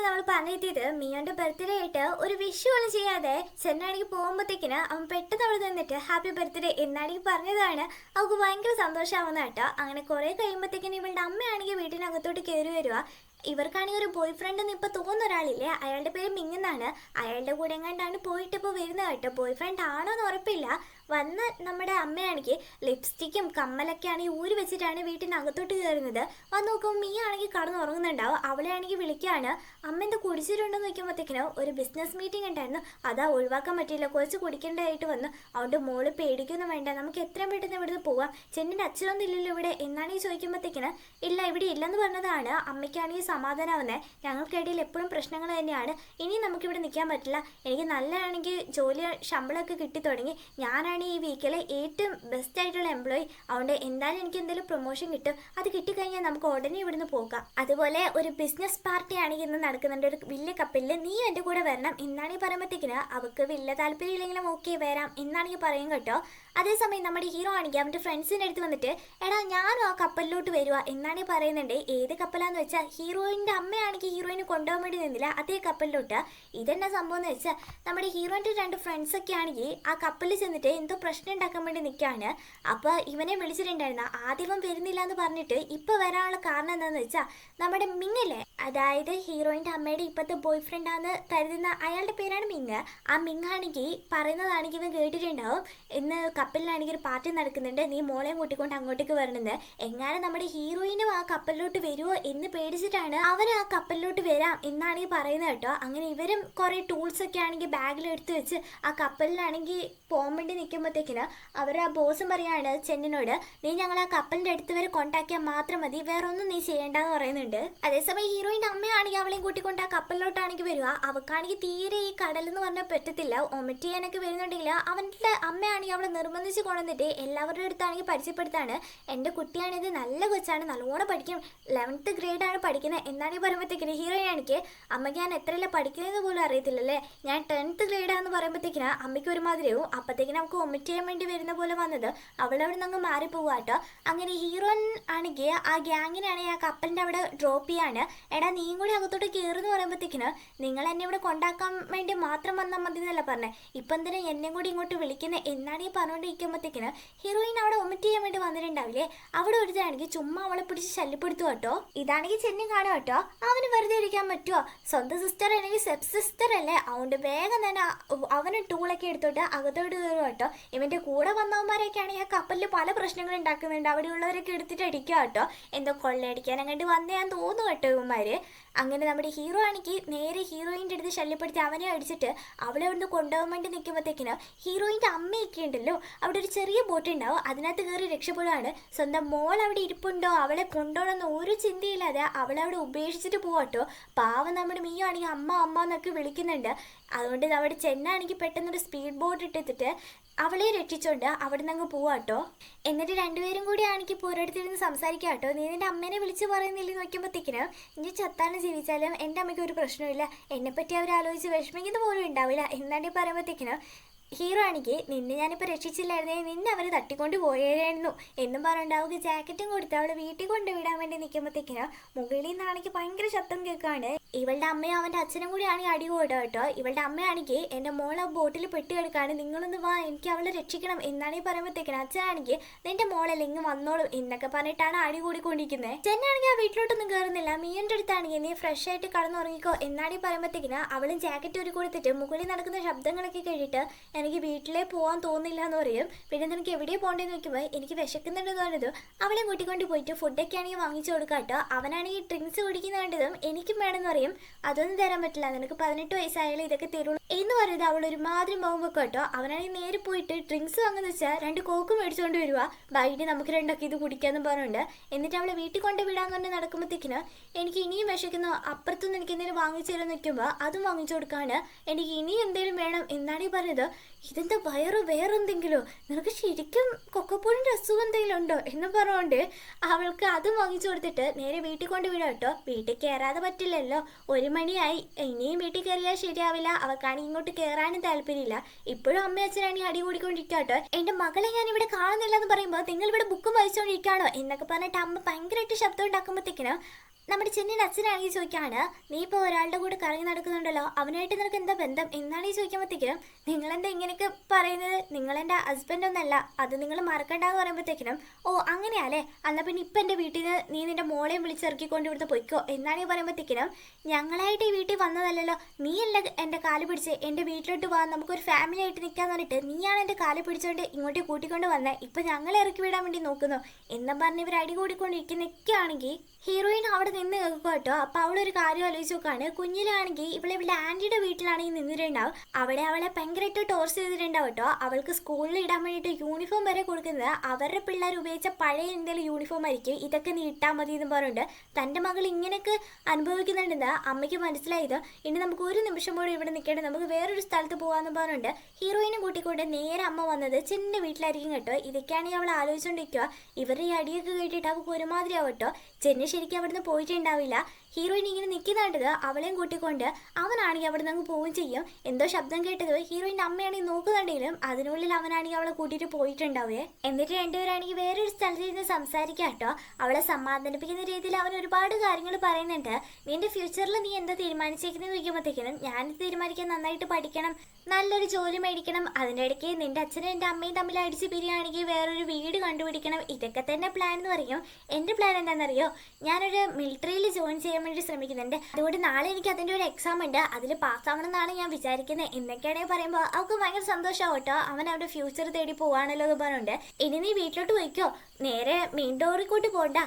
നമ്മൾ പറഞ്ഞെത്തിയത് മിയോന്റെ ബർത്ത്ഡേ ആയിട്ട് ഒരു വിഷ് പോലും ചെയ്യാതെ ചെന്നാണെങ്കിൽ പോകുമ്പോഴത്തേക്കിന് അവൻ പെട്ടെന്ന് അവിടെ നിന്നിട്ട് ഹാപ്പി ബർത്ത്ഡേ എന്നാണെങ്കിൽ പറഞ്ഞതാണ്. അവൾക്ക് ഭയങ്കര സന്തോഷമാവുന്ന കേട്ടോ. അങ്ങനെ കുറെ കഴിയുമ്പോഴത്തേക്കിന് ഇവളുടെ അമ്മയാണെങ്കിൽ വീട്ടിനകത്തോട്ട് കയറി വരിക. ഇവർക്കാണെങ്കിൽ ഒരു ബോയ് ഫ്രണ്ട് എന്ന് ഇപ്പൊ തോന്നുന്ന ഒരാളില്ലേ, അയാളുടെ പേര് മിങ്ങെന്നാണ്. അയാളുടെ കൂടെ എങ്ങാണ്ടാണ് പോയിട്ട് ഇപ്പോൾ വരുന്നത് കേട്ടോ. ബോയ് ഫ്രണ്ട് ആണോ എന്ന് ഉറപ്പില്ല. വന്ന് നമ്മുടെ അമ്മയാണെങ്കിൽ ലിപ്സ്റ്റിക്കും കമ്മലൊക്കെ ആണെങ്കിൽ ഊരി വെച്ചിട്ടാണ് വീട്ടിനകത്തോട്ട് കയറുന്നത്. വന്ന് നോക്കുമ്പോൾ മീ ആണെങ്കിൽ കടന്നുറങ്ങുന്നുണ്ടാവും. അവളെ ആണെങ്കിൽ വിളിക്കുകയാണ്. അമ്മ എന്താ കുടിച്ചിട്ടുണ്ടെന്ന് നോക്കുമ്പോഴത്തേക്കിനോ ഒരു ബിസിനസ് മീറ്റിംഗ് ഉണ്ടായിരുന്നു, അതാ ഒഴിവാക്കാൻ പറ്റിയില്ല, കുറച്ച് കുടിക്കേണ്ടതായിട്ട് വന്നു. അതുകൊണ്ട് മോള് പേടിക്കൊന്നും വേണ്ട, നമുക്ക് എത്രയും പെട്ടെന്ന് ഇവിടുന്ന് പോവാം. ചെന്നിൻ്റെ അച്ഛനൊന്നും ഇല്ലല്ലോ ഇവിടെ എന്നാണെങ്കിൽ ചോദിക്കുമ്പോഴത്തേക്കിന് ഇല്ല ഇവിടെ ഇല്ലെന്ന് പറഞ്ഞതാണ്. അമ്മയ്ക്കാണെങ്കിൽ സമാധാനമാവുന്നത്. ഞങ്ങൾക്കിടയിൽ എപ്പോഴും പ്രശ്നങ്ങൾ തന്നെയാണ്, ഇനി നമുക്കിവിടെ നിൽക്കാൻ പറ്റില്ല. എനിക്ക് നല്ലതാണെങ്കിൽ ജോലി ശമ്പളമൊക്കെ കിട്ടി തുടങ്ങി. ഞാനാണ് ഈ വീക്കിലെ ഏറ്റവും ബെസ്റ്റ് ആയിട്ടുള്ള എംപ്ലോയി. അതുകൊണ്ട് എന്തായാലും എനിക്ക് എന്തെങ്കിലും പ്രൊമോഷൻ കിട്ടും. അത് കിട്ടിക്കഴിഞ്ഞാൽ നമുക്ക് ഉടനെ ഇവിടുന്ന് പോകാം. അതുപോലെ ഒരു ബിസിനസ് പാർട്ടി ആണെങ്കിൽ ഇന്ന് നടക്കുന്നുണ്ട് ഒരു വലിയ കപ്പലിൽ, നീ എൻ്റെ കൂടെ വരണം എന്നാണെങ്കിൽ പറയുമ്പോഴത്തേക്കിന് അവൾക്ക് വലിയ താല്പര്യം ഇല്ലെങ്കിലും ഓക്കെ വരാം എന്നാണെങ്കിൽ പറയും കേട്ടോ. അതേസമയം നമ്മുടെ ഹീറോ ആണെങ്കിൽ അവൻ്റെ ഫ്രണ്ട്സിൻ്റെ അടുത്ത് വന്നിട്ട് എടാ ഞാനും ആ കപ്പലിലോട്ട് വരുക എന്നാണെങ്കിൽ പറയുന്നുണ്ട്. ഏത് കപ്പലാന്ന് വെച്ചാൽ ഹീറോയിൻ്റെ അമ്മയാണെങ്കിൽ ഹീറോയിന് കൊണ്ടുപോകാൻ വേണ്ടി നിന്നില്ല അതേ കപ്പലിലോട്ട്. ഇതെന്നാ സംഭവം എന്ന് വെച്ചാൽ നമ്മുടെ ഹീറോയിൻ്റെ രണ്ട് ഫ്രണ്ട്സൊക്കെ ആണെങ്കിൽ ആ കപ്പലിൽ ചെന്നിട്ട് എന്തോ പ്രശ്നം ഉണ്ടാക്കാൻ വേണ്ടി നിൽക്കുകയാണ്. അപ്പോൾ ഇവനെ വിളിച്ചിട്ടുണ്ടായിരുന്ന ആദ്യം വരുന്നില്ല എന്ന് പറഞ്ഞിട്ട് ഇപ്പോൾ വരാനുള്ള കാരണം എന്താണെന്ന് വെച്ചാൽ നമ്മുടെ മിങ്ങില്ലേ, അതായത് ഹീറോയിൻ്റെ അമ്മയുടെ ഇപ്പോഴത്തെ ബോയ് ഫ്രണ്ടാന്ന് കരുതുന്ന അയാളുടെ പേരാണ് മിങ്. ആ മിങ്ങാണെങ്കിൽ പറയുന്നതാണെങ്കിൽ ഇവൻ കേട്ടിട്ടുണ്ടാവും, ഇന്ന് കപ്പലിലാണെങ്കിൽ ഒരു പാർട്ടി നടക്കുന്നുണ്ട്, നീ മോളെയും കൂട്ടിക്കൊണ്ട് അങ്ങോട്ടേക്ക് വരണമെന്ന്. എങ്ങാനും നമ്മുടെ ഹീറോയിനും ആ കപ്പലിലോട്ട് വരുമോ എന്ന് പേടിച്ചിട്ടാണ് അവൻ ആ കപ്പലിലോട്ട് വരാം എന്നാണെങ്കിൽ പറയുന്നത് കേട്ടോ. അങ്ങനെ ഇവരും കുറേ ടൂൾസൊക്കെ ആണെങ്കിൽ ബാഗിലെടുത്ത് വെച്ച് ആ കപ്പലിലാണെങ്കിൽ പോകാൻ വേണ്ടി നിൽക്കുമ്പോഴത്തേക്കിന് അവർ ആ ബോസും പറയാണ് ചെന്നിനോട്, നീ ഞങ്ങൾ ആ കപ്പലിൻ്റെ അടുത്ത് വരെ കോണ്ടാക്റ്റാൽ മാത്രം മതി, വേറെ ഒന്നും നീ ചെയ്യേണ്ടെന്ന് പറയുന്നുണ്ട്. അതേസമയം ഹീറോയിൻ്റെ അമ്മയാണെങ്കിൽ അവളെയും കൂട്ടിക്കൊണ്ട് ആ കപ്പലിലോട്ടാണെങ്കിൽ വരിക. അവൾക്കാണെങ്കിൽ തീരെ ഈ കടലെന്ന് പറഞ്ഞാൽ പറ്റത്തില്ല, ഒമിറ്റ് ചെയ്യാനൊക്കെ വരുന്നുണ്ടെങ്കിൽ അവൻ്റെ അമ്മയാണെങ്കിൽ അവളെ നിർബന്ധിച്ച് കൊണ്ടുവന്നിട്ട് എല്ലാവരുടെ അടുത്താണെങ്കിൽ പരിചയപ്പെടുത്താണ്. എൻ്റെ കുട്ടിയാണിത്, നല്ല കൊച്ചാണ്, നല്ലോണം പഠിക്കും, 11th ഗ്രേഡാണ് പഠിക്കുന്നത് എന്നാണെങ്കിൽ പറയുമ്പോഴത്തേക്കിന് ഹീറോയിനാണെങ്കിൽ അമ്മയ്ക്ക് ഞാൻ എത്രയല്ല പഠിക്കുന്നത് പോലും അറിയത്തില്ലല്ലേ, ഞാൻ 10th ഗ്രേഡാന്ന് പറയുമ്പോഴത്തേക്കിന് അമ്മയ്ക്ക് ഒരുമാതിരിയാവും. അപ്പോഴത്തേക്കിന് നമുക്ക് ഒമിറ്റ് ചെയ്യാൻ വേണ്ടി വരുന്ന പോലെ വന്നത് അവളവിടെ നിന്ന് അങ്ങ് മാറിപ്പോവുക കേട്ടോ. അങ്ങനെ ഹീറോൻ ആണെങ്കിൽ ആ ഗ്യാങ്ങിനാണെങ്കിൽ ആ കപ്പലിൻ്റെ അവിടെ ഡ്രോപ്പ് ചെയ്യാണ്. എടാ നീയും കൂടി അകത്തോട്ട് കയറുമെന്ന് പറയുമ്പോഴത്തേക്കിന് നിങ്ങൾ എന്നെ ഇവിടെ കൊണ്ടാക്കാൻ വേണ്ടി മാത്രം വന്നാൽ മതി എന്നല്ല പറഞ്ഞത്, ഇപ്പം എന്തിനാ എന്നെയും കൂടി ഇങ്ങോട്ട് വിളിക്കുന്നത് എന്നാണ് ഈ പറഞ്ഞുകൊണ്ടിരിക്കുമ്പോഴത്തേക്കിന് ഹീറോയിൻ അവിടെ ഒമിറ്റ് ചെയ്യാൻ വേണ്ടി വന്നിട്ടുണ്ടാവില്ലേ, അവിടെ ഒരുത്താണെങ്കിൽ ചുമ്മാ അവളെ പിടിച്ച് ശല്യപ്പെടുത്തുക കേട്ടോ. ഇതാണെങ്കിൽ ചെന്നി കാണുക കേട്ടോ. അവന് വെറുതെ ഇരിക്കാൻ പറ്റുമോ, സ്വന്തം സിസ്റ്റർ അല്ലെങ്കിൽ സെബ് സിസ്റ്റർ അല്ലേ, അതുകൊണ്ട് വേഗം തന്നെ അവന് ടൂളൊക്കെ എടുത്തോട്ട് അകത്തോട്ട് കയറുക കേട്ടോ. ഇവൻ്റെ കൂടെ വന്നവന്മാരൊക്കെ ആണെങ്കിൽ ആ കപ്പലിൽ പല പ്രശ്നങ്ങൾ ഉണ്ടാക്കുന്നുണ്ട്, അവിടെയുള്ളവരൊക്കെ എടുത്തിട്ട് അടിക്കുക കേട്ടോ. എന്തോ കൊള്ളയടിക്കാൻ അങ്ങോട്ട് വന്നേന്ന് തോന്നുന്നു കേട്ടോ ഇവന്മാർ. അങ്ങനെ നമ്മുടെ ഹീറോ ആണെങ്കിൽ നേരെ ഹീറോയിൻ്റെ അടുത്ത് ശല്യപ്പെടുത്തി അവനെ അടിച്ചിട്ട് അവളെ ഒന്ന് കൊണ്ടുപോകാൻ വേണ്ടി നിൽക്കുമ്പോഴത്തേക്കിന് ഹീറോയിൻ്റെ അമ്മയൊക്കെ ഉണ്ടല്ലോ, അവിടെ ഒരു ചെറിയ ബോട്ട് ഉണ്ടാവും, അതിനകത്ത് കയറി രക്ഷപ്പെടുകയാണ്. സ്വന്തം മോൾ അവിടെ ഇരിപ്പുണ്ടോ അവളെ കൊണ്ടുപോകണമെന്ന് ഒരു ചിന്തയില്ലാതെ അവളെ അവിടെ ഉപേക്ഷിച്ചിട്ട് പോവാട്ടോ. പാവം നമ്മുടെ മീയോ ആണെങ്കിൽ അമ്മ അമ്മ എന്നൊക്കെ വിളിക്കുന്നുണ്ട്. അതുകൊണ്ട് അവിടെ ചെന്നാണെങ്കിൽ പെട്ടെന്നൊരു സ്പീഡ് ബോട്ട് ഇട്ടെത്തിട്ട് അവളെ രക്ഷിച്ചോണ്ട് അവിടെ നിന്ന് അങ്ങ് പോവാട്ടോ. എന്നിട്ട് രണ്ടുപേരും കൂടി ആണെങ്കിൽ പോരടുത്തിരുന്ന് സംസാരിക്കുക കേട്ടോ. നീ നിന്റെ അമ്മേനെ വിളിച്ച് പറയുന്നില്ലെന്ന് നോക്കുമ്പോഴത്തേക്കിന് ഇനി ചത്താലും ജീവിച്ചാലും എൻ്റെ അമ്മയ്ക്ക് ഒരു പ്രശ്നമില്ല, എന്നെപ്പറ്റി അവർ ആലോചിച്ച് വിഷമിക്കുന്ന പോലും ഉണ്ടാവില്ല എന്നാണ് പറയുമ്പോഴത്തേക്കിന് ഹീറോ ആണെങ്കിൽ നിന്നെ ഞാനിപ്പോൾ രക്ഷിച്ചില്ലായിരുന്നേ നിന്നെ അവർ തട്ടിക്കൊണ്ട് പോയായിരുന്നു എന്നും പറഞ്ഞിട്ട് അവൾക്ക് ജാക്കറ്റും കൊടുത്ത് അവളെ വീട്ടിൽ കൊണ്ടുവിടാൻ വേണ്ടി നിൽക്കുമ്പോഴത്തേക്കിന് മുകളിൽ നിന്നാണെങ്കിൽ ഭയങ്കര ശബ്ദം കേൾക്കാണ്. ഇവളുടെ അമ്മയും അവൻ്റെ അച്ഛനും കൂടി ആണെങ്കിൽ അടി കൂടാ കേട്ടോ. ഇവളുടെ അമ്മയാണെങ്കിൽ എൻ്റെ മോൾ ആ ബോട്ടിൽ പെട്ടുകിടക്കാണ്, നിങ്ങളൊന്ന് വാ എനിക്ക് അവളെ രക്ഷിക്കണം എന്നാണെങ്കിൽ പറയുമ്പോഴത്തേക്കിന് അച്ഛനാണെങ്കിൽ നിന്റെ മോളല്ലേ ഇങ്ങ് വന്നോളും എന്നൊക്കെ പറഞ്ഞിട്ടാണ് അടി കൂടിക്കൊണ്ടിരിക്കുന്നത്. ചെന്നാണെങ്കിൽ ആ വീട്ടിലോട്ടൊന്നും കയറുന്നില്ല. മീൻ്റെ അടുത്താണെങ്കിൽ നീ ഫ്രഷ് ആയിട്ട് കടന്നുറങ്ങിക്കോ എന്നാണെങ്കിൽ പറയുമ്പോഴത്തേക്കിന് അവളും ജാക്കറ്റ് ഒരു കൊടുത്തിട്ട് മുകളിൽ നടക്കുന്ന ശബ്ദങ്ങളൊക്കെ കേട്ടിട്ട് എനിക്ക് വീട്ടിലേ പോകാൻ തോന്നില്ല എന്ന് പറയും. പിന്നെ നിനക്ക് എവിടെയാണ് പോകേണ്ടതെന്ന് നോക്കുമ്പോൾ എനിക്ക് വിശക്കുന്നുണ്ടെന്ന് പറഞ്ഞത് അവളെ കൂട്ടിക്കൊണ്ട് പോയിട്ട് ഫുഡൊക്കെ ആണെങ്കിൽ വാങ്ങിച്ചു കൊടുക്കാം കേട്ടോ. അവനാണെങ്കിൽ ഡ്രിങ്ക്സ് കുടിക്കുന്ന കണ്ടതും എനിക്കും വേണമെന്ന് പറയും. അതൊന്നും തരാൻ പറ്റില്ല, നിനക്ക് 18 വയസ്സായാലും ഇതൊക്കെ തരുള്ളൂ എന്ന് പറയുന്നത് അവൾ ഒരുമാതിരി പോകുമ്പോൾ കേട്ടോ. അവനാണെങ്കിൽ നേരെ പോയിട്ട് ഡ്രിങ്ക്സ് വാങ്ങുന്ന വെച്ചാൽ 2 കോക്ക് മേടിച്ചുകൊണ്ട് വരിക. ബൈറ്റ് നമുക്ക് രണ്ടൊക്കെ ഇത് കുടിക്കാമെന്ന് പറഞ്ഞുണ്ട്. എന്നിട്ട് അവളെ വീട്ടിൽ കൊണ്ട് വിടാൻ കൊണ്ട് നടക്കുമ്പോഴത്തേക്കിന് എനിക്ക് ഇനിയും വിശക്കുന്നു, അപ്പുറത്തുനിന്ന് എനിക്ക് എന്തെങ്കിലും വാങ്ങിച്ചു തരാൻ നിൽക്കുമ്പോൾ അതും വാങ്ങിച്ചു കൊടുക്കാണ്. എനിക്ക് ഇനിയും എന്തെങ്കിലും വേണം എന്നാണ് ഈ പറഞ്ഞത്. ഇതെന്താ വയറ് വേറെന്തെങ്കിലോ, നിനക്ക് ശരിക്കും കൊക്കപ്പൂരിൻ്റെ അസുഖം എന്തെങ്കിലും ഉണ്ടോ എന്ന് പറഞ്ഞുകൊണ്ട് അവൾക്ക് അതും വാങ്ങിച്ചു കൊടുത്തിട്ട് നേരെ വീട്ടിൽ കൊണ്ട് വിടാം കേട്ടോ. വീട്ടിൽ കയറാതെ പറ്റില്ലല്ലോ, 1 മണിയായി, ഇനിയും വീട്ടിൽ കയറിയാൽ ശരിയാവില്ല. അവൾക്കാണെങ്കിൽ ഇങ്ങോട്ട് കയറാനും താല്പര്യമില്ല. ഇപ്പോഴും അമ്മ അച്ഛനാണെങ്കിൽ അടി കൂടിക്കൊണ്ടിരിക്കുക കേട്ടോ. എൻ്റെ മകളെ ഞാൻ ഇവിടെ കാണുന്നില്ല എന്ന് പറയുമ്പോൾ നിങ്ങൾ ഇവിടെ ബുക്കും വായിച്ചുകൊണ്ടിരിക്കുകയാണോ എന്നൊക്കെ പറഞ്ഞിട്ട് അമ്മ ഭയങ്കരമായിട്ട് ശബ്ദം ഉണ്ടാക്കുമ്പോഴത്തേക്കിന് നമ്മുടെ ചെന്നിയുടെ അച്ഛനാണെങ്കിൽ ചോദിക്കാണ്, നീ ഇപ്പോൾ ഒരാളുടെ കൂടെ കറങ്ങി നടക്കുന്നുണ്ടല്ലോ, അവനായിട്ട് നിനക്ക് എന്താ ബന്ധം എന്നാണ് ഈ ചോദിക്കുമ്പോഴത്തേക്കിനും നിങ്ങളെന്താ ഇങ്ങനെയൊക്കെ പറയുന്നത്, നിങ്ങളെൻ്റെ ഹസ്ബൻഡ് ഒന്നല്ല, അത് നിങ്ങൾ മറക്കണ്ടെന്ന് പറയുമ്പോഴത്തേക്കിനും ഓ അങ്ങനെയല്ലേ, എന്നാൽ പിന്നെ ഇപ്പം എൻ്റെ വീട്ടിൽ നിന്ന് നീ നിൻ്റെ മോളെയും വിളിച്ചിറക്കിക്കൊണ്ട് ഇവിടുത്തെ പൊയ്ക്കോ എന്നാണ് ഈ പറയുമ്പോഴത്തേക്കിനും ഞങ്ങളായിട്ട് ഈ വീട്ടിൽ വന്നതല്ലല്ലോ, നീയല്ല എൻ്റെ കാല് പിടിച്ച് എൻ്റെ വീട്ടിലോട്ട് പോകാൻ നമുക്കൊരു ഫാമിലി ആയിട്ട് നിൽക്കാന്ന് പറഞ്ഞിട്ട് നീയാണ് എൻ്റെ കാല് പിടിച്ചുകൊണ്ട് ഇങ്ങോട്ട് കൂട്ടിക്കൊണ്ട് വന്നത്, ഇപ്പം ഞങ്ങളെ ഇറക്കി വിടാൻ വേണ്ടി നോക്കുന്നു എന്നും പറഞ്ഞ് ഇവർ അടി കൂടിക്കൊണ്ടിരിക്കുന്നൊക്കെയാണെങ്കിൽ ഹീറോയിൻ അവിടെ നിന്ന് കേൾക്കുക കേട്ടോ. അപ്പോൾ അവളൊരു കാര്യം ആലോചിച്ച് നോക്കാണ്, കുഞ്ഞിലാണെങ്കിൽ ഇവളുടെ ആൻറ്റിയുടെ വീട്ടിലാണെങ്കിൽ നിന്നിട്ടുണ്ടാവും, അവിടെ അവളെ ഭയങ്കരമായിട്ട് ടോർച്ച് ചെയ്തിട്ടുണ്ടാവും കേട്ടോ. അവൾക്ക് സ്കൂളിൽ ഇടാൻ വേണ്ടിയിട്ട് യൂണിഫോം വരെ കൊടുക്കുന്നത് അവരുടെ പിള്ളേർ ഉപയോഗിച്ച പഴയ എന്തെങ്കിലും യൂണിഫോം ആയിരിക്കും, ഇതൊക്കെ നീ ഇട്ടാൽ മതി എന്ന് പറഞ്ഞിട്ട് തൻ്റെ മകൾ ഇങ്ങനെയൊക്കെ അനുഭവിക്കുന്നുണ്ടെന്ന് അമ്മയ്ക്ക് മനസ്സിലായത്. ഇനി നമുക്ക് ഒരു നിമിഷം പോലും ഇവിടെ നിൽക്കേണ്ട, നമുക്ക് വേറൊരു സ്ഥലത്ത് പോകാമെന്ന് പറഞ്ഞിട്ട് ഹീറോയിനെ കൂട്ടിക്കൊണ്ട് നേരെ അമ്മ വന്നത് ചെന്നിൻ്റെ വീട്ടിലായിരിക്കും കേട്ടോ. ഇതൊക്കെയാണെങ്കിൽ അവൾ ആലോചിച്ചുകൊണ്ടിരിക്കുക. ഇവരുടെ ഈ അടിയൊക്കെ കേട്ടിട്ട് അവൾക്ക് ഒരുമാതിരി ആവട്ടോ. ചെന്നി ശരിക്കും അവിടുന്ന് പോയിട്ടുണ്ടാവില്ല. ഹീറോയിൻ ഇങ്ങനെ നിൽക്കുന്നുണ്ടത് അവളെയും കൂട്ടിക്കൊണ്ട് അവനാണെങ്കിൽ അവിടെ നിന്ന് അങ്ങ് പോവുകയും ചെയ്യും. എന്തോ ശബ്ദം കേട്ടത് ഹീറോയിൻ്റെ അമ്മയാണെങ്കിൽ നോക്കുന്നുണ്ടെങ്കിലും അതിനുള്ളിൽ അവനാണെങ്കിൽ അവളെ കൂട്ടിയിട്ട് പോയിട്ടുണ്ടാവേ. എന്നിട്ട് രണ്ടുപേരാണെങ്കിൽ വേറൊരു സ്ഥലത്ത് ഇരുന്ന് സംസാരിക്കാം കേട്ടോ. അവളെ സമാധാനിപ്പിക്കുന്ന രീതിയിൽ അവൻ ഒരുപാട് കാര്യങ്ങൾ പറയുന്നുണ്ട്. നിന്റെ ഫ്യൂച്ചറിൽ നീ എന്താ തീരുമാനിച്ചേക്കുന്നത് ചോദിക്കുമ്പോഴത്തേക്കിനും ഞാൻ തീരുമാനിക്കാൻ നന്നായിട്ട് പഠിക്കണം, നല്ലൊരു ജോലി മേടിക്കണം, അതിൻ്റെ ഇടയ്ക്ക് നിന്റെ അച്ഛനും എൻ്റെ അമ്മയും തമ്മിൽ അടിച്ച് പിരിയാണെങ്കിൽ വേറൊരു വീട് കണ്ടുപിടിക്കണം, ഇതൊക്കെ തന്നെ പ്ലാൻ എന്ന് പറയും. എൻ്റെ പ്ലാൻ എന്താണെന്നറിയോ, ഞാനൊരു മിലിറ്ററിയിൽ ജോയിൻ ചെയ്യാൻ വേണ്ടി ശ്രമിക്കുന്നുണ്ട്, അതുകൊണ്ട് നാളെ എനിക്ക് അതിൻ്റെ ഒരു എക്സാം ഉണ്ട്, അതിൽ പാസ്സാവണം എന്നാണ് ഞാൻ വിചാരിക്കുന്നത് എന്നൊക്കെയാണെങ്കിൽ പറയുമ്പോൾ അവൾക്ക് ഭയങ്കര സന്തോഷമാവും കേട്ടോ. അവൻ അവരുടെ ഫ്യൂച്ചർ തേടി പോവാണല്ലോ എന്ന് പറഞ്ഞുകൊണ്ട് ഇനി നീ വീട്ടിലോട്ട് പോയിക്കോ, നേരെ മെയിൻ ഡോറിൽ പോകണ്ട,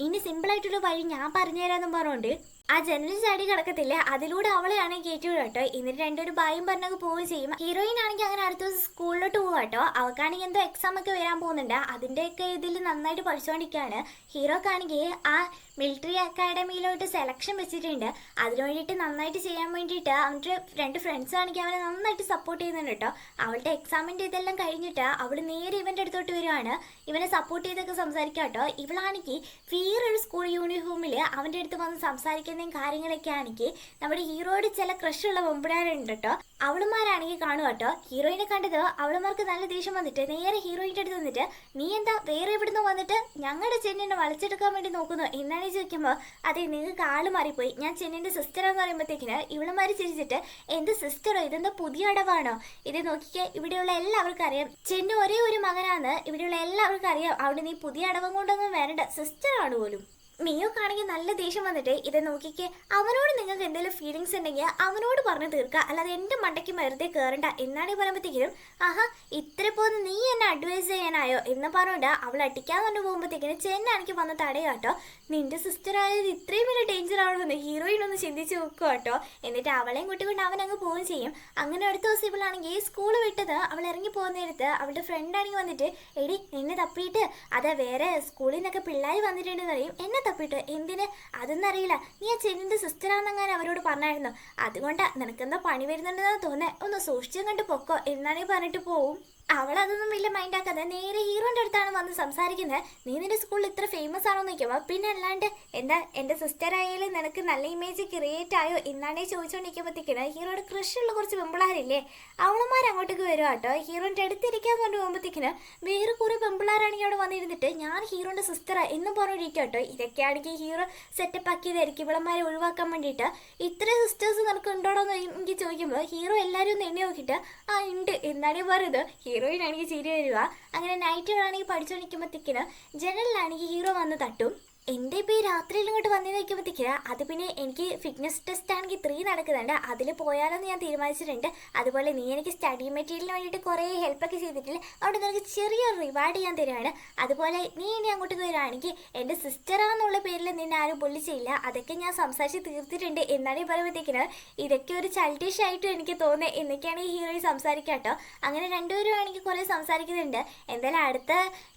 ഇനി സിമ്പിളായിട്ടുള്ള വഴി ഞാൻ പറഞ്ഞുതരാമെന്നും പറഞ്ഞുകൊണ്ട് ആ ജനലിൽ ചാടി കിടക്കത്തില്ലേ അതിലൂടെ അവളെയാണെങ്കിൽ കയറ്റി വിടും കേട്ടോ. എന്നിട്ട് രണ്ടൊരു ഭയം പറഞ്ഞൊക്കെ പോവുകയും ചെയ്യും. ഹീറോയിൻ ആണെങ്കിൽ അങ്ങനെ അടുത്ത ദിവസം സ്കൂളിലോട്ട് പോകുക കേട്ടോ. അവൾക്കാണെങ്കിൽ എന്തോ എക്സാം ഒക്കെ വരാൻ പോകുന്നുണ്ട്, അതിൻ്റെയൊക്കെ ഇതിൽ നന്നായിട്ട് പഠിച്ചുകൊണ്ടിരിക്കുകയാണ്. ഹീറോക്കാണെങ്കിൽ ആ മിലിറ്ററി അക്കാഡമിയിലോട്ട് സെലക്ഷൻ വെച്ചിട്ടുണ്ട്, അതിനു വേണ്ടിയിട്ട് നന്നായിട്ട് ചെയ്യാൻ വേണ്ടിയിട്ട് അവൻ്റെ രണ്ട് ഫ്രണ്ട്സ് ആണെങ്കിൽ അവനെ നന്നായിട്ട് സപ്പോർട്ട് ചെയ്യുന്നുണ്ട് കേട്ടോ. അവളുടെ എക്സാമിൻ്റെ ഇതെല്ലാം കഴിഞ്ഞിട്ട് അവൾ നേരെ ഇവൻ്റെ അടുത്തോട്ട് വരുവാണ്, ഇവനെ സപ്പോർട്ട് ചെയ്തൊക്കെ സംസാരിക്കാം കേട്ടോ. ഇവളാണെങ്കിൽ വേറൊരു സ്കൂൾ യൂണിഫോമിൽ അവൻ്റെ അടുത്ത് വന്ന് സംസാരിക്കുന്ന കാര്യങ്ങളൊക്കെ ആണെങ്കിൽ നമ്മുടെ ഹീറോയോട് ചില ക്രഷുള്ള പെമ്പിടാരുണ്ട് കേട്ടോ. അവളുമാരാണെങ്കിൽ കാണുക കേട്ടോ. ഹീറോയിനെ കണ്ടത് അവളുമാർക്ക് നല്ല ദേഷ്യം വന്നിട്ട് നേരെ ഹീറോയിൻ്റെ അടുത്ത് വന്നിട്ട് നീ എന്താ വേറെ എവിടുന്ന് വന്നിട്ട് ഞങ്ങളുടെ ചെന്നിനെ വളച്ചെടുക്കാൻ വേണ്ടി നോക്കുന്നു എന്നാണ് ചോദിക്കുമ്പോൾ അതെ നിങ്ങൾക്ക് ആള് മാറിപ്പോയി, ഞാൻ ചെന്നിൻ്റെ സിസ്റ്ററാന്ന് പറയുമ്പോഴത്തേക്കിന് ഇവളുമാർ ചിരിച്ചിട്ട് എന്ത് സിസ്റ്ററോ, ഇതെന്താ പുതിയ അടവാണോ, ഇത് നോക്കിക്കേ ഇവിടെയുള്ള എല്ലാവർക്കും അറിയാം ചെന്നു ഒരേ ഒരു മകനാന്ന് ഇവിടെയുള്ള എല്ലാവർക്കും അറിയാം, അവിടെ നീ പുതിയ അടവം കൊണ്ടൊന്നും വരണ്ട, സിസ്റ്ററാണ് പോലും. മിയോക്കാണെങ്കിൽ നല്ല ദേഷ്യം വന്നിട്ട് ഇത് നോക്കിക്കേ, അവനോട് നിങ്ങൾക്ക് എന്തെങ്കിലും ഫീലിങ്സ് ഉണ്ടെങ്കിൽ അവനോട് പറഞ്ഞു തീർക്കുക, അല്ലാതെ എൻ്റെ മണ്ടയ്ക്ക് വെറുതെ കയറണ്ട എന്നാണ് പറയുമ്പോഴത്തേക്കിനും ആഹാ ഇത്ര പോന്ന് നീ എന്നെ അഡ്വൈസ് ചെയ്യാനായോ എന്ന് പറഞ്ഞുകൊണ്ട് അവൾ അടിക്കാൻ കൊണ്ട് പോകുമ്പോഴത്തേക്കിനും ചെന്നാണെങ്കിൽ വന്ന് തടയാട്ടോ. നിന്റെ സിസ്റ്റർ ആയത് ഇത്രയും വലിയ ഡേഞ്ചർ ആണെന്ന് ഹീറോയിൻ ഒന്ന് ചിന്തിച്ച് നോക്കുക കേട്ടോ. എന്നിട്ട് അവളെയും കൂട്ടിക്കൊണ്ട് അവൻ അങ്ങ് പോവുകയും ചെയ്യും. അങ്ങനെ അടുത്ത ദിവസം ഇവളാണെങ്കിൽ സ്കൂൾ വിട്ടത് അവൾ ഇറങ്ങി പോകുന്ന നേരത്ത് അവളുടെ ഫ്രണ്ട് ആണെങ്കിൽ വന്നിട്ട് എടി നിന്നെ തപ്പിയിട്ട് അതാ വേറെ സ്കൂളിൽ നിന്നൊക്കെ പിള്ളേർ വന്നിട്ടുണ്ടെന്ന് പറയും, എന്നെ തപ്പിട്ടോ എന്തിന് അതൊന്നറിയില്ല, നീ ആ ചെന്നിൻ്റെ സിസ്റ്ററാണെന്നങ്ങനെ അവരോട് പറഞ്ഞായിരുന്നു, അതുകൊണ്ടാ നിനക്കെന്താ പണി വരുന്നുണ്ടെന്നാണ് തോന്നേ, ഒന്ന് സൂക്ഷിച്ചും കണ്ട് പൊക്കോ എന്നാണെങ്കിൽ പറഞ്ഞിട്ട് പോവും. അവളതൊന്നും വലിയ മൈൻഡാക്കാതെ നേരെ ഹീറോൻ്റെ അടുത്താണ് വന്ന് സംസാരിക്കുന്നത്. നീ നിന്റെ സ്കൂളിൽ ഇത്ര ഫേമസ് ആണോ എന്ന് ചോദിക്കുമ്പോൾ പിന്നെ അല്ലാണ്ട് എന്താ എൻ്റെ സിസ്റ്റർ ആയാലും നിനക്ക് നല്ല ഇമേജ് ക്രിയേറ്റ് ആയോ എന്നാണേ ചോദിച്ചുകൊണ്ടിരിക്കുമ്പോഴത്തേക്കിന് ഹീറോയുടെ ക്രഷുള്ള കുറച്ച് പെമ്പിളാരില്ലേ അവളുമാർ അങ്ങോട്ടേക്ക് വരും കേട്ടോ. ഹീറോൻ്റെ അടുത്തിരിക്കാൻ കൊണ്ട് പോകുമ്പോഴത്തേക്കിന് വേറെ കുറേ പെമ്പിളാരാണെങ്കിൽ അവിടെ വന്നിരുന്നിട്ട് ഞാൻ ഹീറോൻ്റെ സിസ്റ്ററാ എന്നും പറഞ്ഞിരിക്കും കേട്ടോ. ഇതൊക്കെയാണെങ്കിൽ ഹീറോ സെറ്റപ്പ് ആക്കിയതായിരിക്കും ഇവളന്മാരെ ഒഴിവാക്കാൻ വേണ്ടിയിട്ട്. ഇത്ര സിസ്റ്റേഴ്സ് നിനക്ക് ഉണ്ടോടോ എന്ന് എനിക്ക് ചോദിക്കുമ്പോൾ ഹീറോ എല്ലാവരും ഒന്ന് എണ്ണി നോക്കിയിട്ട് ആ ഉണ്ട് എന്നാണ് പറയുന്നത്. ഹീറോയിനാണെങ്കിൽ ചിരി വരിക. അങ്ങനെ നൈറ്റുകളാണെങ്കിൽ പഠിച്ചുകൊണ്ടിരിക്കുമ്പോഴത്തേക്കിന് ജനലിലാണെങ്കിൽ ഹീറോ വന്ന് തട്ടും. എൻ്റെ ഇപ്പോൾ ഈ രാത്രിയിൽ ഇങ്ങോട്ട് വന്നു നിൽക്കുമ്പോഴത്തേക്കിന് അത് പിന്നെ എനിക്ക് ഫിറ്റ്നസ് ടെസ്റ്റ് ആണെങ്കിൽ 3 നടക്കുന്നുണ്ട്, അതിൽ പോയാലോന്ന് ഞാൻ തീരുമാനിച്ചിട്ടുണ്ട്. അതുപോലെ നീ എനിക്ക് സ്റ്റഡി മെറ്റീരിയലിന് വേണ്ടിയിട്ട് കുറേ ഹെൽപ്പൊക്കെ ചെയ്തിട്ടില്ല, അവിടെ നിനക്ക് ചെറിയൊരു റിവാർഡ് ഞാൻ തരുവാണ്. അതുപോലെ നീ ഇനി അങ്ങോട്ട് വരികയാണെങ്കിൽ എൻ്റെ സിസ്റ്ററാന്നുള്ള പേരിൽ നിന്നെ ആരും പുള്ളി ചെയ്യില്ല, അതൊക്കെ ഞാൻ സംസാരിച്ച് തീർത്തിട്ടുണ്ട് എന്നാണ് പറയുമ്പോഴത്തേക്കിന് ഇതൊക്കെ ഒരു ചൈൽഡിഷ് ആയിട്ടും എനിക്ക് തോന്നുന്നത് എന്നൊക്കെയാണ് ഈ ഹീറോയിൽ സംസാരിക്കാട്ടോ. അങ്ങനെ രണ്ടുപേരും ആണെങ്കിൽ കുറേ സംസാരിക്കുന്നുണ്ട്. എന്തായാലും അടുത്ത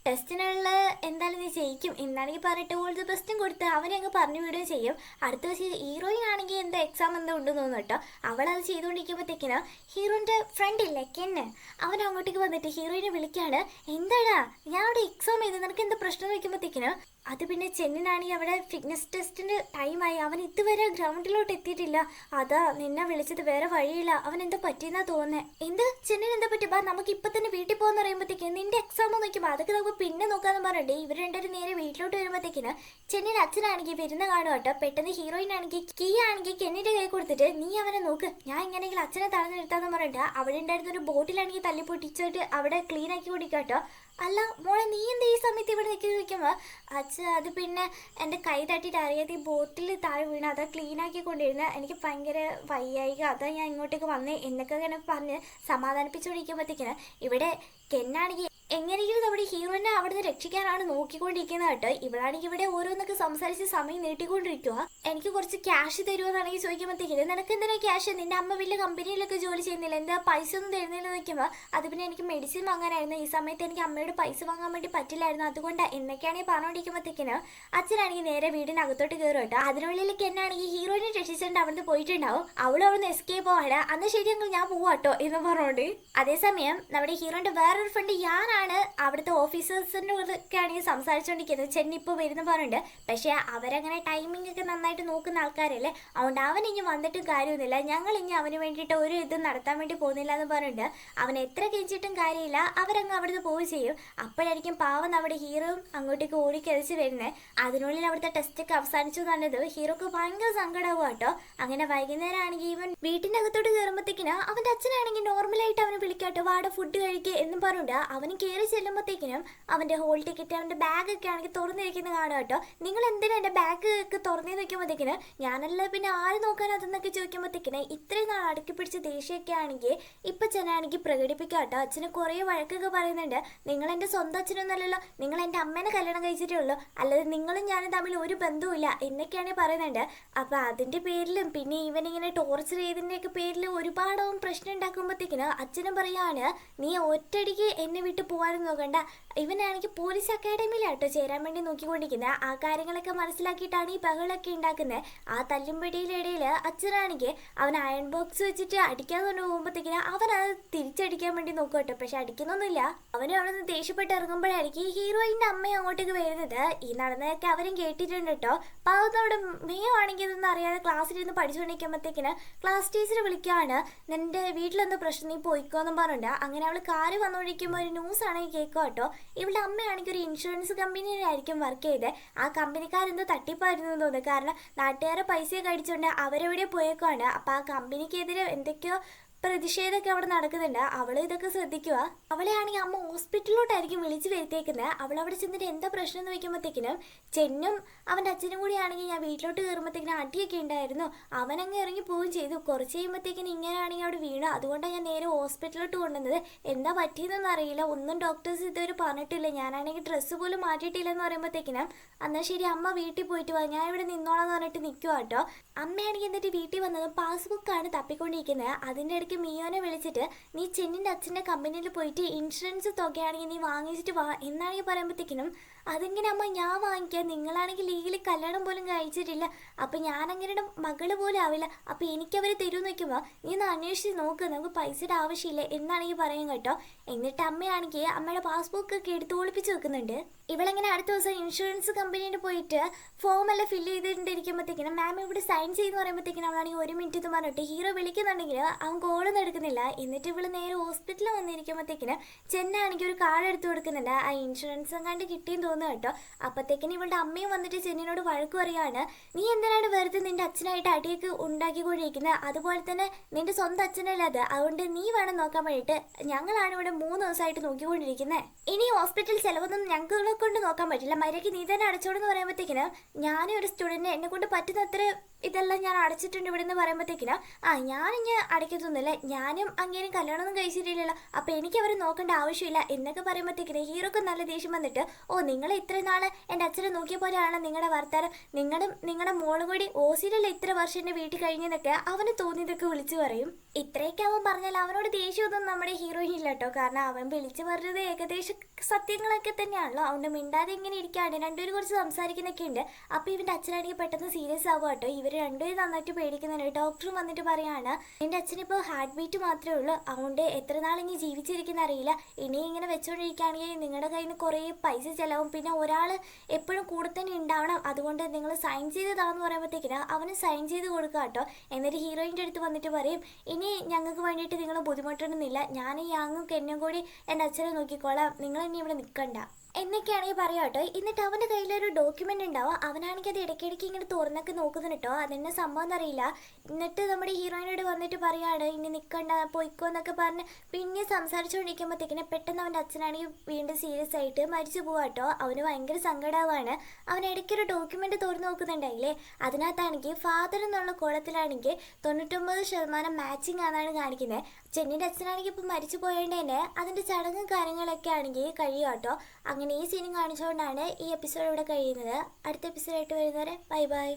ടെസ്റ്റിനുള്ള എന്തായാലും നീ ജയിക്കും എന്നാണെങ്കിൽ പറഞ്ഞിട്ട് ഓൾ ദി ബെസ്റ്റും കൊടുത്ത് അവനെ അങ്ങ് പറഞ്ഞു വിടുകയും ചെയ്യും. അടുത്ത വെച്ച് ഹീറോയിൻ ആണെങ്കിൽ എന്താ എക്സാം എന്തോ ഉണ്ടെന്ന് തോന്നുന്നു കേട്ടോ. അവളത് ചെയ്തുകൊണ്ടിരിക്കുമ്പോഴത്തേക്കിന് ഹീറോൻ്റെ ഫ്രണ്ട് ഇല്ലേ കെന്ന് അവൻ അങ്ങോട്ടേക്ക് വന്നിട്ട് ഹീറോയിനെ വിളിക്കുകയാണ്, എന്താടാ ഞാൻ അവിടെ എക്സാം ചെയ്ത് നിനക്ക് എന്താ പ്രശ്നം എന്ന് വയ്ക്കുമ്പോഴത്തേക്കിന് അത് പിന്നെ ചെന്നിനാണെങ്കിൽ അവിടെ ഫിറ്റ്നസ് ടെസ്റ്റിന്റെ ടൈമായി, അവൻ ഇതുവരെ ഗ്രൗണ്ടിലോട്ട് എത്തിയിട്ടില്ല. അതാ നിന്നെ വിളിച്ചത്, വേറെ വഴിയില്ല. അവൻ എന്താ പറ്റിയെന്നാ തോന്നുന്നേ. എന്ത് ചെന്നിന് എന്താ പറ്റി? ബാ നമുക്ക് ഇപ്പൊ തന്നെ വീട്ടിൽ പോകുന്ന പറയുമ്പോഴത്തേക്ക് നിന്റെ എക്സാം നോക്കുമ്പോ അതൊക്കെ നമുക്ക് പിന്നെ നോക്കാന്ന് പറഞ്ഞിട്ട് ഇവർ രണ്ടുപേരും നേരെ വീട്ടിലോട്ട് വരുമ്പോഴത്തേക്കിന് ചെന്നിന്റെ അച്ഛനാണെങ്കിൽ വരുന്ന കാണും കേട്ടോ. പെട്ടെന്ന് ഹീറോയിൻ ആണെങ്കിൽ കീ ആണെങ്കിൽ കെന്നിന്റെ കൈ കൊടുത്തിട്ട് നീ അവനെ നോക്ക്, ഞാൻ എങ്ങനെയെങ്കിലും അച്ഛനെ തടഞ്ഞു നിർത്താന്ന് പറഞ്ഞിട്ട് അവിടെ ഉണ്ടായിരുന്ന ഒരു ബോട്ടിലാണെങ്കിൽ തല്ലി പൊട്ടിച്ചിട്ട് അവിടെ ക്ലീൻ ആക്കി കുടിക്കാട്ടോ. അല്ല മോളെ, നീ എന്താ ഈ സമയത്ത് ഇവിടെ നിൽക്കി ചോദിക്കുമ്പോൾ അച്ഛൻ അത് പിന്നെ എൻ്റെ കൈ തട്ടിയിട്ട് അറിയാതെ ഈ ബോട്ടിൽ താഴെ വീണ് അതാ ക്ലീൻ ആക്കി കൊണ്ടിരുന്നത്, എനിക്ക് ഭയങ്കര വയ്യായിക, അതാ ഞാൻ ഇങ്ങോട്ടേക്ക് വന്ന് എന്നൊക്കെ ഇങ്ങനെ പറഞ്ഞ് സമാധാനിപ്പിച്ചുകൊണ്ടിരിക്കുമ്പോഴത്തേക്കിന് ഇവിടെ കെന്നാണെങ്കിൽ എങ്ങനെയെങ്കിലും നമ്മുടെ ഹീറോയിനെ അവിടുന്ന് രക്ഷിക്കാനാണ് നോക്കിക്കൊണ്ടിരിക്കുന്നത് കേട്ടോ. ഇവളാണെങ്കിൽ ഇവിടെ ഓരോന്നൊക്കെ സംസാരിച്ച് സമയം നീട്ടിക്കൊണ്ടിരിക്കുക. എനിക്ക് കുറച്ച് ക്യാഷ് തരുമെന്നാണെങ്കിൽ ചോദിക്കുമ്പോഴത്തേക്കില്ല, നിനക്ക് എന്തിനാ ക്യാഷ്? നിന്റെ അമ്മ വലിയ കമ്പനിയിലൊക്കെ ജോലി ചെയ്യുന്നില്ല, എന്താ പൈസ ഒന്നും തരുന്നില്ല നോക്കുമ്പോൾ അത് പിന്നെ എനിക്ക് മെഡിസിൻ വാങ്ങാനായിരുന്നു, ഈ സമയത്ത് എനിക്ക് അമ്മയോട് പൈസ വാങ്ങാൻ വേണ്ടി പറ്റില്ലായിരുന്നു, അതുകൊണ്ട് എന്നൊക്കെയാണെങ്കിൽ പറഞ്ഞുകൊണ്ടിരിക്കുമ്പോഴത്തേക്കിന് അച്ഛനാണെങ്കിൽ നേരെ വീടിനകത്തോട്ട് കയറും കേട്ടോ. അതിനുള്ളിലേക്ക് എന്നാണെങ്കിൽ ഹീറോയിനെ രക്ഷിച്ചിട്ടുണ്ട് അവിടുന്ന് പോയിട്ടുണ്ടാവും. അവിടുന്ന് എസ്കേപ്പ് ആവാണ്. അന്ന് ശരിയെങ്കിൽ ഞാൻ പോവാട്ടോ എന്ന് പറഞ്ഞോണ്ട് അതേസമയം നമ്മുടെ ഹീറോന്റെ വേറൊരു ഫ്രണ്ട് യാനാണ് അവിടുത്തെ ഓഫീസേഴ്സിനോടൊക്കെ ആണെങ്കിൽ സംസാരിച്ചുകൊണ്ടിരിക്കുന്നത്. ചെന്നിപ്പോൾ വരുന്ന പറഞ്ഞിട്ടുണ്ട്, പക്ഷേ അവരങ്ങനെ ടൈമിംഗ് ഒക്കെ നന്നായിട്ട് നോക്കുന്ന ആൾക്കാരല്ലേ, അതുകൊണ്ട് അവൻ ഇനി വന്നിട്ടും കാര്യമൊന്നുമില്ല, ഞങ്ങൾ ഇനി അവന് വേണ്ടിയിട്ട് ഒരു ഇത് നടത്താൻ വേണ്ടി പോകുന്നില്ല എന്ന് പറഞ്ഞിട്ട് അവൻ എത്ര കെഞ്ചിട്ടും കാര്യമില്ല, അവരങ്ങ് അവിടുന്ന് പോവുകയും ചെയ്യും. അപ്പോഴായിരിക്കും പാവം നമ്മുടെ ഹീറോ അങ്ങോട്ടേക്ക് ഓടിക്കഴിച്ച് വരുന്നത്. അതിനുള്ളിൽ അവിടുത്തെ ടെസ്റ്റൊക്കെ അവസാനിച്ചു തന്നത് ഹീറോക്ക് ഭയങ്കര സങ്കടമാവും കേട്ടോ. അങ്ങനെ വൈകുന്നേരം ആണെങ്കിൽ ഇവൻ വീട്ടിൻ്റെ അകത്തോട്ട് കയറുമ്പോഴത്തേക്കിന് അവൻ്റെ അച്ഛനാണെങ്കിൽ നോർമലായിട്ട് അവനെ വിളിക്കാട്ടോ, വാട ഫുഡ് കഴിക്കുക എന്നും പറഞ്ഞിട്ട് അവന് കയറി ചെല്ലുമ്പോഴത്തേക്കിനും അവൻ്റെ ഹോൾ ടിക്കറ്റ് അവൻ്റെ ബാഗൊക്കെ ആണെങ്കിൽ തുറന്നിരിക്കുന്നത് കാണുക കേട്ടോ. നിങ്ങൾ എന്തിനാ എൻ്റെ ബാഗ് ഒക്കെ തുറന്നു നോക്കുമ്പോഴത്തേക്കിന് ഞാനല്ല പിന്നെ ആര് നോക്കാൻ അതെന്നൊക്കെ ചോദിക്കുമ്പോഴത്തേക്കിന് ഇത്രയും നാൾ അടുക്കി പിടിച്ച ദേഷ്യമൊക്കെ ആണെങ്കിൽ ഇപ്പം ചെന്നാണെങ്കിൽ പ്രകടിപ്പിക്കുക കേട്ടോ. അച്ഛന് കുറേ വഴക്കൊക്കെ പറയുന്നുണ്ട്, നിങ്ങൾ എൻ്റെ സ്വന്തം അച്ഛനൊന്നുമല്ലല്ലോ, നിങ്ങൾ എൻ്റെ അമ്മേനെ കല്യാണം കഴിച്ചിട്ടേ ഉള്ളൂ, അല്ലാതെ നിങ്ങളും ഞാനും തമ്മിൽ ഒരു ബന്ധവുമില്ല എന്നൊക്കെയാണ് പറയുന്നുണ്ട്. അപ്പം അതിൻ്റെ പേരിലും പിന്നെ ഇവനിങ്ങനെ ടോർച്ചർ ചെയ്തതിൻ്റെയൊക്കെ പേരിൽ ഒരുപാട് പ്രശ്നം ഉണ്ടാക്കുമ്പോഴത്തേക്കിന് അച്ഛനും പറയാണ്, നീ ഒറ്റയടിക്ക് എന്നെ വിട്ട് പോകാനും നോക്കണ്ട. ഇവനാണെങ്കിൽ പോലീസ് അക്കാഡമിയിലാട്ടോ ചേരാൻ വേണ്ടി നോക്കിക്കൊണ്ടിരിക്കുന്നത്. ആ കാര്യങ്ങളൊക്കെ മനസ്സിലാക്കിയിട്ടാണ് ഈ ബഹളൊക്കെ ഉണ്ടാക്കുന്നത്. ആ തല്ലുംപടിയിലിടയിൽ അച്ഛനാണെങ്കിൽ അവൻ അയൺ ബോക്സ് വെച്ചിട്ട് അടിക്കാൻ കൊണ്ട് പോകുമ്പോഴത്തേക്കിന് അവനത് തിരിച്ചടിക്കാൻ വേണ്ടി നോക്കും കേട്ടോ. പക്ഷെ അടിക്കുന്നൊന്നുമില്ല. അവനും അവിടെ നിന്ന് ദേഷ്യപ്പെട്ട് ഇറങ്ങുമ്പോഴായിരിക്കും ഹീറോയിൻ്റെ അമ്മയും അങ്ങോട്ടേക്ക് വരുന്നത്. ഈ നടന്നതൊക്കെ അവരും കേട്ടിട്ടുണ്ട് കേട്ടോ. പാവം അവിടെ മേയോ ആണെങ്കിൽ ഇതൊന്നും അറിയാതെ ക്ലാസ്സിലിരുന്ന് പഠിച്ചുകൊണ്ടിരിക്കുമ്പോഴത്തേക്കിന് ക്ലാസ് ടീച്ചർ വിളിക്കുകയാണ്, നിന്റെ വീട്ടിലെന്തോ പ്രശ്നം, നീ പോയിക്കോന്നും പറഞ്ഞിട്ടുണ്ട്. അങ്ങനെ അവൾ കാറ് വന്നുകൊണ്ടിരിക്കുമ്പോൾ ഒരു ന്യൂസ് ആണെങ്കിൽ കേൾക്കുക കേട്ടോ. ഇവളുടെ അമ്മയാണെങ്കിൽ ഒരു ഇൻഷുറൻസ് കമ്പനിയിലായിരിക്കും വർക്ക് ചെയ്ത്. ആ കമ്പനിക്കാരെന്തോ തട്ടിപ്പായിരുന്നു തോന്നുന്നു. കാരണം നാട്ടുകാരെ പൈസയൊക്കെ അടിച്ചുകൊണ്ട് അവരെവിടെ പോയേക്കുവാണ്. അപ്പോൾ ആ കമ്പനിക്കെതിരെ എന്തൊക്കെയോ പ്രതിഷേധമൊക്കെ അവിടെ നടക്കുന്നുണ്ട്. അവൾ ഇതൊക്കെ ശ്രദ്ധിക്കുക. അവളെ ആണെങ്കിൽ അമ്മ ഹോസ്പിറ്റലിലോട്ടായിരിക്കും വിളിച്ചു വരുത്തേക്കുന്നത്. അവളവിടെ ചെന്നിട്ട് എന്താ പ്രശ്നം എന്ന് വയ്ക്കുമ്പോഴത്തേക്കിനും ചെന്നും അവൻ്റെ അച്ഛനും കൂടി ആണെങ്കിൽ ഞാൻ വീട്ടിലോട്ട് കയറുമ്പോഴത്തേക്കിനും അടിയൊക്കെ ഉണ്ടായിരുന്നു. അവനങ്ങ് ഇറങ്ങി പോവുകയും ചെയ്തു. കുറച്ച് കഴിയുമ്പോഴത്തേക്കിനും ഇങ്ങനെയാണെങ്കിൽ അവിടെ വീണു. അതുകൊണ്ടാണ് ഞാൻ നേരെ ഹോസ്പിറ്റലിലോട്ട് കൊണ്ടുവന്നത്. എന്താ പറ്റിയതെന്ന് അറിയില്ല, ഒന്നും ഡോക്ടേഴ്സ് ഇതുവരെ പറഞ്ഞിട്ടില്ല. ഞാനാണെങ്കിൽ ഡ്രസ്സ് പോലും മാറ്റിയിട്ടില്ലെന്ന് പറയുമ്പോഴത്തേക്കിനും എന്നാൽ ശരി അമ്മ വീട്ടിൽ പോയിട്ട് വാ, ഞാൻ ഇവിടെ നിന്നോളാം എന്ന് പറഞ്ഞിട്ട് നിൽക്കുക കേട്ടോ. അമ്മയാണെങ്കിൽ എന്നിട്ട് വീട്ടിൽ വന്നത് പാസ്ബുക്കാണ് തപ്പിക്കൊണ്ടിരിക്കുന്നത്. അതിൻ്റെ ഇടയ്ക്ക് മിയോനെ വിളിച്ചിട്ട് നീ ചെന്നിൻ്റെ അച്ഛൻ്റെ കമ്പനിയിൽ പോയിട്ട് ഇൻഷുറൻസ് തുകയാണെങ്കിൽ നീ വാങ്ങിച്ചിട്ട് വാ എന്നാണെങ്കിൽ പറയുമ്പോഴത്തേക്കിനും അതെങ്ങനെ അമ്മ ഞാൻ വാങ്ങിക്കാം, നിങ്ങളാണെങ്കിൽ ലീഗിൽ കല്യാണം പോലും കഴിച്ചിട്ടില്ല, അപ്പം ഞാനങ്ങനെ മകള് പോലും ആവില്ല, അപ്പം എനിക്കവർ തരുമെന്ന് വയ്ക്കുമ്പോൾ നീ ഒന്ന് അന്വേഷിച്ച് നോക്ക്, നമുക്ക് പൈസയുടെ ആവശ്യമില്ല എന്നാണെങ്കിൽ പറയും കേട്ടോ. എന്നിട്ട് അമ്മയാണെങ്കിൽ അമ്മയുടെ പാസ്ബുക്കൊക്കെ എടുത്ത് ഒളിപ്പിച്ച് വെക്കുന്നുണ്ട്. ഇവളെങ്ങനെ അടുത്ത ദിവസം ഇൻഷുറൻസ് കമ്പനിയിൽ പോയിട്ട് ഫോമെല്ലാം ഫില്ല് ചെയ്തിട്ടുണ്ടിരിക്കുമ്പോഴത്തേക്കിനും മാം ഇവിടെ സൈൻ ചെയ്യുന്ന പറയുമ്പോഴത്തേക്കിനും അവളാണെങ്കിൽ 1 മിനിറ്റ് എന്ന് പറഞ്ഞിട്ട് ഹീറോ വിളിക്കുന്നുണ്ടെങ്കിൽ അവൻ കോളൊന്നും എടുക്കുന്നില്ല. എന്നിട്ട് ഇവള് നേരെ ഹോസ്പിറ്റലിൽ വന്നിരിക്കുമ്പോഴത്തേക്കിനും ചെന്നാണെങ്കിൽ ഒരു കാർഡ് എടുത്ത് കൊടുക്കുന്നുണ്ട്. ആ ഇൻഷുറൻസ് കണ്ട് കിട്ടിയെന്ന് തോന്നുന്നു കേട്ടോ. അപ്പോഴത്തേക്കിനും ഇവളുടെ അമ്മയും വന്നിട്ട് ചെന്നിനോട് വഴക്ക് പറയുകയാണ്, നീ എന്തിനാണ് വെറുതെ നിന്റെ അച്ഛനായിട്ട് അടിയൊക്കെ ഉണ്ടാക്കിക്കൊണ്ടിരിക്കുന്നത്, അതുപോലെ തന്നെ നിന്റെ സ്വന്തം അച്ഛനല്ല അത്, അതുകൊണ്ട് നീ വേണം നോക്കാൻ വേണ്ടിയിട്ട്, ഞങ്ങളാണ് ഇവിടെ 3 ദിവസമായിട്ട് നോക്കിക്കൊണ്ടിരിക്കുന്നത്, ഇനി ഹോസ്പിറ്റൽ ചിലവൊന്നും ഞങ്ങളെ കൊണ്ട് നോക്കാൻ പറ്റില്ല, മര്യാദയ്ക്ക് നീ തന്നെ അടച്ചോടെന്ന് പറയുമ്പോഴത്തേക്കിനും ഞാനും ഒരു സ്റ്റുഡൻറ്റ്, എന്നെ കൊണ്ട് പറ്റുന്നത്ര ഇതെല്ലാം ഞാൻ അടച്ചിട്ടുണ്ട് ഇവിടെ നിന്ന് പറയുമ്പോഴത്തേക്കിനും ഞാനിഞ്ഞ് അടയ്ക്കത്തൊന്നുമില്ല, ഞാനും അങ്ങേരും കല്യാണമൊന്നും കഴിച്ചിട്ടില്ലല്ലോ, അപ്പോൾ എനിക്ക് അവർ നോക്കേണ്ട ആവശ്യമില്ല എന്നൊക്കെ പറയുമ്പോഴത്തേക്കിനും ഹീറോക്ക് നല്ല ദേഷ്യം വന്നിട്ട്, ഓ നിങ്ങൾ ഇത്രയും നാൾ എൻ്റെ അച്ഛനെ നോക്കിയ പോലെയാണ് നിങ്ങളുടെ വർത്താനം, നിങ്ങളുടെ മോളും കൂടി ഓസിലല്ല ഇത്ര വർഷം എൻ്റെ വീട്ടിൽ കഴിഞ്ഞെന്നൊക്കെ അവന് തോന്നിയതൊക്കെ വിളിച്ചു പറയും. ഇത്രയൊക്കെ അവൻ പറഞ്ഞാൽ അവനോട് ദേഷ്യമൊന്നും നമ്മുടെ ഹീറോയിൻ ഇല്ല കേട്ടോ. കാരണം അവൻ വിളിച്ചു പറഞ്ഞത് ഏകദേശം സത്യങ്ങളൊക്കെ തന്നെയാണല്ലോ. അവൻ്റെ മിണ്ടാതെ ഇങ്ങനെ ഇരിക്കുകയാണ്. രണ്ടുപേരും കുറച്ച് സംസാരിക്കുന്നൊക്കെ ഉണ്ട്. അപ്പോൾ ഇവൻ്റെ അച്ഛനാണെങ്കിൽ പെട്ടെന്ന് സീരിയസ് ആവുക കേട്ടോ. ഇവർ രണ്ടുപേരും നന്നായിട്ട് പേടിക്കുന്നുണ്ട്. ഡോക്ടറും വന്നിട്ട് പറയാണ്, എൻ്റെ അച്ഛനിപ്പോൾ ഹാർട്ട് ബീറ്റ് മാത്രമേ ഉള്ളൂ, അതുകൊണ്ട് എത്ര നാളിങ്ങനെ ജീവിച്ചിരിക്കുന്ന അറിയില്ല, ഇനി ഇങ്ങനെ വെച്ചുകൊണ്ടിരിക്കുകയാണെങ്കിൽ നിങ്ങളുടെ കയ്യിൽ നിന്ന് കുറേ പൈസ ചിലവും, പിന്നെ ഒരാൾ എപ്പോഴും കൂടെ തന്നെ ഉണ്ടാവണം, അതുകൊണ്ട് നിങ്ങൾ സൈൻ ചെയ്തതാന്ന് പറയുമ്പോഴത്തേക്കിന് അവന് സൈൻ ചെയ്ത് കൊടുക്കുക കേട്ടോ. എന്നിട്ട് ഹീറോയിൻ്റെ അടുത്ത് വന്നിട്ട് പറയും, ഇനി ഞങ്ങൾക്ക് വേണ്ടിയിട്ട് നിങ്ങൾ ബുദ്ധിമുട്ടണമെന്നില്ല, ഞാൻ ഈ യാങ്ങും കെന്നും കൂടി എൻ്റെ അച്ഛനെ നോക്കിക്കോളാം, നിങ്ങൾ ഇനി ഇവിടെ നിൽക്കണ്ട എന്നൊക്കെയാണെങ്കിൽ പറയാം കേട്ടോ. എന്നിട്ട് അവൻ്റെ കയ്യിലൊരു ഡോക്യുമെൻ്റ് ഉണ്ടാവും. അവനാണെങ്കിൽ അത് ഇടയ്ക്കിടയ്ക്ക് ഇങ്ങനെ തുറന്നൊക്കെ നോക്കുന്നു കേട്ടോ, അതെന്നെ സംഭവം എന്നറിയില്ല. എന്നിട്ട് നമ്മുടെ ഹീറോയിനോട് വന്നിട്ട് പറയാണ്, ഇനി നിൽക്കണ്ട പോയിക്കോ എന്നൊക്കെ പറഞ്ഞ് പിന്നെ സംസാരിച്ചുകൊണ്ടിരിക്കുമ്പോഴത്തേക്കിനെ പെട്ടെന്ന് അവൻ്റെ അച്ഛനാണെങ്കിൽ വീണ്ടും സീരിയസ് ആയിട്ട് മരിച്ചു പോവാ കേട്ടോ. അവന് ഭയങ്കര സങ്കടമാവാണ്. അവൻ ഇടയ്ക്കൊരു ഡോക്യുമെൻ്റ് തുറന്നു നോക്കുന്നുണ്ടായില്ലേ, അതിനകത്താണെങ്കിൽ ഫാദർ എന്നുള്ള കോളത്തിലാണെങ്കിൽ 99% മാച്ചിങ് ആണെന്നാണ് കാണിക്കുന്നത്. ചെന്നിൻ്റെ അച്ഛനാണെങ്കിൽ ഇപ്പം മരിച്ചു പോയതുകൊണ്ട് തന്നെ അതിൻ്റെ ചടങ്ങും കാര്യങ്ങളൊക്കെ ആണെങ്കിൽ കഴിയും കേട്ടോ. അങ്ങനെ ഈ സീനും കാണിച്ചുകൊണ്ടാണ് ഈ എപ്പിസോഡ് ഇവിടെ കഴിയുന്നത്. അടുത്ത എപ്പിസോഡായിട്ട് വരുന്നവരെ ബൈ ബൈ.